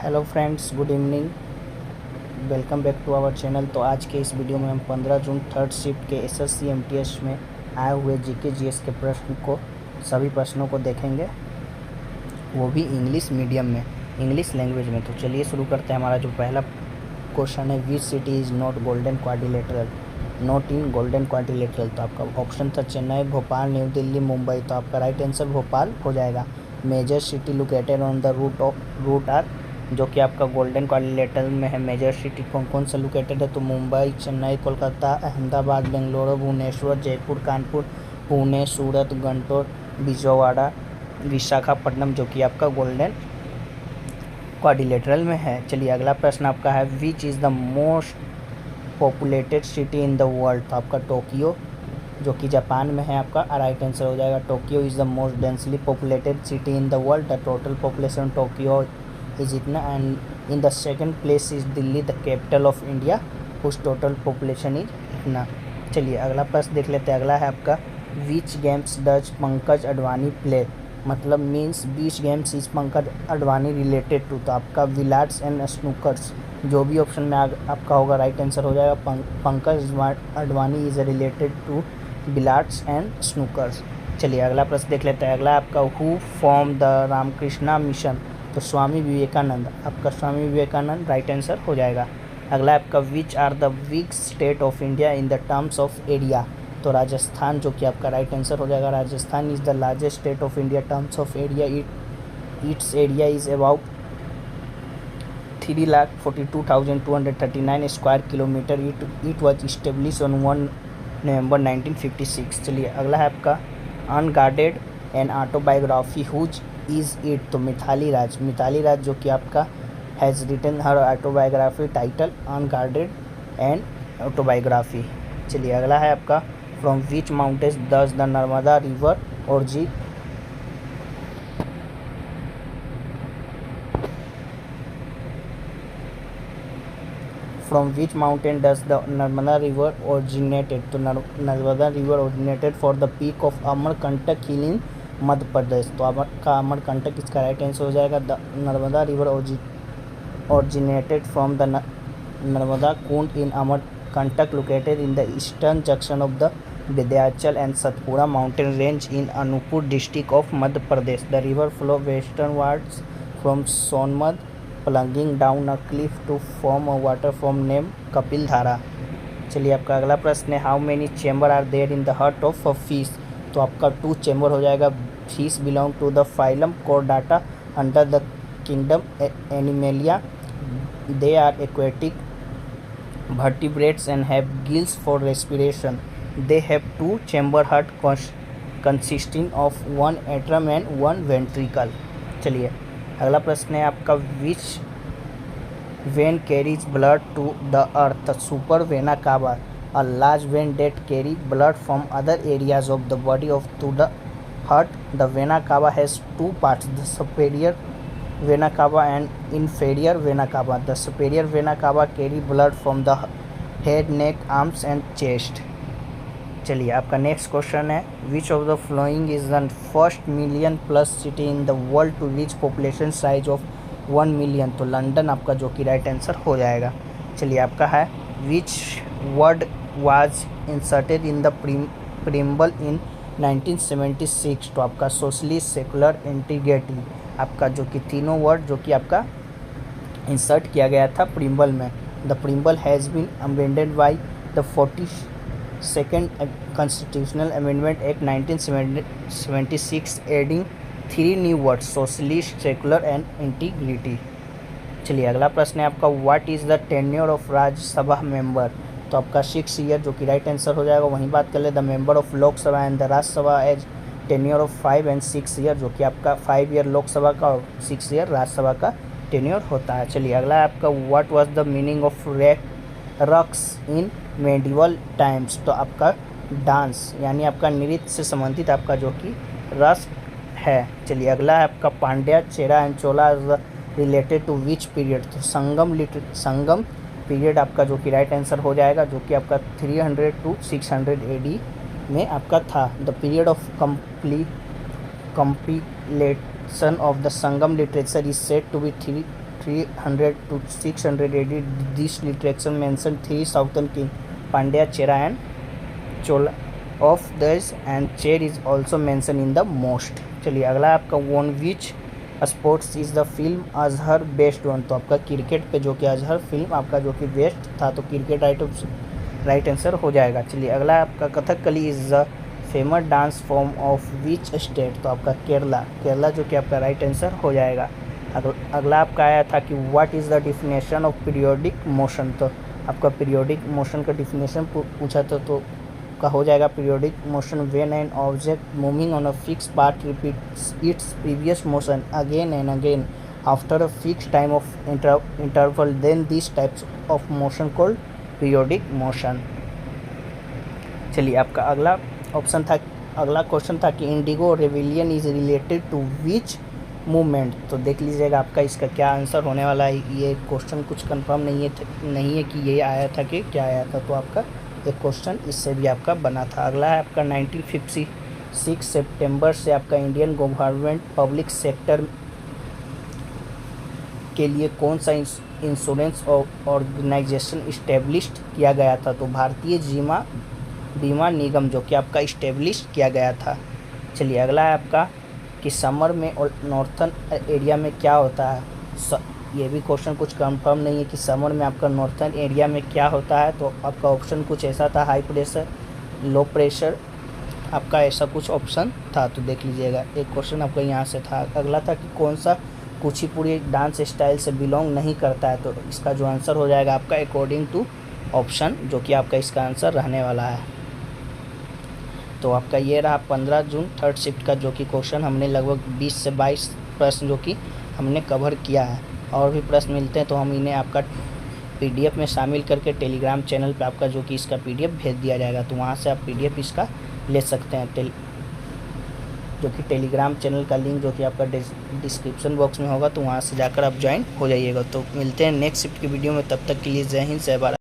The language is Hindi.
Hello friends, good evening. Welcome back to our channel. तो आज के इस वीडियो में हम 15 जून थर्ड शिफ्ट के एसएससी एमटीएस में आए हुए जीके जीएस के सभी प्रश्नों को देखेंगे, वो भी इंग्लिश मीडियम में, इंग्लिश लैंग्वेज में। तो चलिए शुरू करते हैं। हमारा जो पहला क्वेश्चन है, which city is not golden quadrilateral, not in golden quadrilateral. तो आपका ऑप्शन था चेन्नई, भोपाल, न्यू दिल्ली, मुंबई। तो आपका राइट आंसर भोपाल हो जाएगा। Major city located on the route are, जो कि आपका गोल्डन क्वाड्रिलेटरल में है। मेजर सिटी कौन कौन सा लोकेटेड है? तो मुंबई, चेन्नई, कोलकाता, अहमदाबाद, बेंगलुरु, भुवनेश्वर, जयपुर, कानपुर, पुणे, सूरत, गुंटूर, विजयवाड़ा, विशाखापट्टनम, जो कि आपका गोल्डन क्वाड्रिलेटरल में है। चलिए अगला प्रश्न आपका है, which is the most populated city in the world. तो आपका टोक्यो, जो कि जापान में है, आपका राइट आंसर हो जाएगा। Tokyo is the most densely populated city in the world. The total population Tokyo is इतना। And in the second place is Delhi, the capital of India, उस टोटल पॉपुलेशन इज इतना। चलिए अगला प्रश्न देख लेते हैं। अगला है आपका, which games does Pankaj Advani play, मतलब means which games is Pankaj Advani related to. तो आपका बिलार्ड्स एंड स्नूकर्स, जो भी ऑप्शन में आपका होगा राइट आंसर हो जाएगा। Pankaj Advani is related to billiards and snookers. चलिए अगला प्रश्न देख लेते हैं। अगला आपका, who form the Ramakrishna mission. तो स्वामी विवेकानंद, आपका स्वामी विवेकानंद राइट आंसर हो जाएगा। अगला आपका, which are the big state of India in the terms of area. तो राजस्थान, जो कि आपका राइट आंसर हो जाएगा। Rajasthan is the largest state of India terms of area. Its area is about 3,42,239 square kilometre. It was establish on 1 November 1956। चलिए अगला है आपका, unguarded and autobiography whose is it. तो मिताली राज, जो कि आपका has written her autobiography title unguarded and autobiography. चलिए अगला है आपका, from which mountains does the Narmada river origin. From which mountain does the Narmada river originated. तो Narmada river originated for the peak of Amarkantak hill in Madhya Pradesh. तो आपका अमरकंटक इसका राइट आंसर हो जाएगा। The Narmada river originated from the Narmada Kund in Amarkantak, located in the eastern junction of the Vindhyachal and Satpura mountain range in Anuppur district of Madhya Pradesh. The river flows westernwards from Sonmad, plunging down a cliff to form a waterfall named Kapil Dhara. चलिए आपका अगला प्रश्न है, how many chamber are there in the heart of a fish. तो आपका 2 चैम्बर हो जाएगा। Fish belong to the phylum chordata under the kingdom animalia. They are aquatic vertebrates and have gills for respiration. They have 2 chamber heart consisting of 1 atrium and 1 ventricle. चलिए अगला प्रश्न है आपका, which vein carries blood to the earth? Super vena cava, a large vein that carry blood from other areas of the body to the heart. The vena cava has 2 parts, the superior vena cava and inferior vena cava. The superior vena cava carry blood from the head, neck, arms and chest. चलिए आपका नेक्स्ट क्वेश्चन है, which of the flowing is the first million plus city in the world to reach population size of 1 million. तो लंदन आपका जो कि राइट आंसर हो जाएगा। चलिए आपका है, which word was inserted in the preamble in 1976। तो आपका सोशलिस्ट, सेकुलर, इंटीग्रेटिव, आपका जो कि तीनों वर्ड जो कि आपका इंसर्ट किया गया था प्रीम्बल में। The preamble has been amended by the 42nd constitutional amendment act 1976, adding 3 new words, socialist, secular and integrity. चलिए अगला प्रश्न है आपका, what is the tenure of Rajya Sabha member. तो आपका 6 ईयर जो कि राइट आंसर हो जाएगा। वहीं बात कर ले, the member of Lok Sabha and the Rajya Sabha as tenure of 5 and 6 year, जो कि आपका 5 ईयर लोकसभा का और 6 ईयर राज्यसभा का टेन्योर होता है। चलिए अगला है आपका, what was the meaning of रक्स इन मेडिवल टाइम्स। तो आपका डांस यानी आपका नृत्य से संबंधित आपका जो कि रस है। चलिए अगला है आपका, Pandya, Chera and Chola related to which period. तो संगम पीरियड आपका जो कि राइट आंसर हो जाएगा, जो कि आपका 300 to 600 AD में आपका था। The period of compilation of the Sangam literature is said to be 300 to 600 AD. This literature mentioned 3 southern king, Pandya, Chera and Chola of this, and Cher is also mentioned in the most. चलिए अगला आपका one which sports is the film Azhar best one. तो आपका क्रिकेट पे जो कि अजहर फिल्म आपका जो कि बेस्ट था, तो क्रिकेट राइट आंसर हो जाएगा। चलिए अगला आपका Kathakali is the famous dance form of which state. तो आपका केरला जो कि आपका राइट आंसर हो जाएगा। अगला आपका आया था कि what is the definition of periodic motion. तो आपका पीरियोडिक मोशन का डिफिनेशन पूछा था, तो का हो जाएगा periodic motion when an object moving on a fix path repeats its previous motion again and again after a fix time of interval, then this types of motion called periodic motion. चलिए आपका अगला क्वेश्चन था कि indigo rebellion is related to which movement. तो देख लीजिएगा आपका इसका क्या आंसर होने वाला है। ये क्वेश्चन कुछ कंफर्म नहीं है कि ये आया था कि क्या आया था, तो आपका एक क्वेश्चन इससे भी आपका बना था। अगला है आपका 1956 सितंबर से आपका इंडियन गवर्नमेंट पब्लिक सेक्टर के लिए कौन सा इंश्योरेंस ऑर्गेनाइजेशन इस्टेब्लिश्ड किया गया था। तो भारतीय बीमा निगम जो कि आपका इस्टेब्लिश किया गया था। चलिए अगला है आपका कि समर में और नॉर्थन एरिया में क्या होता है। ये भी क्वेश्चन कुछ कंफर्म नहीं है कि समर में आपका नॉर्थन एरिया में क्या होता है। तो आपका ऑप्शन कुछ ऐसा था, हाई प्रेशर, लो प्रेशर, आपका ऐसा कुछ ऑप्शन था। तो देख लीजिएगा एक क्वेश्चन आपका यहाँ से था। अगला था कि कौन सा कुचिपुड़ी डांस स्टाइल से बिलोंग नहीं करता है। तो इसका जो आंसर हो जाएगा आपका अकॉर्डिंग टू ऑप्शन, जो कि आपका इसका आंसर रहने वाला है। तो आपका ये रहा 15 जून थर्ड शिफ्ट का जो कि क्वेश्चन हमने लगभग 20 से 22 प्रश्न जो कि हमने कवर किया है। और भी प्रश्न मिलते हैं तो हम इन्हें आपका PDF में शामिल करके टेलीग्राम चैनल पे आपका जो कि इसका PDF भेज दिया जाएगा। तो वहाँ से आप PDF इसका ले सकते हैं, जो कि टेलीग्राम चैनल का लिंक जो कि आपका डिस्क्रिप्शन बॉक्स में होगा, तो वहाँ से जाकर आप ज्वाइन हो जाइएगा। तो मिलते हैं नेक्स्ट शिफ्ट की वीडियो में, तब तक के लिए जय हिंद, जय भारत।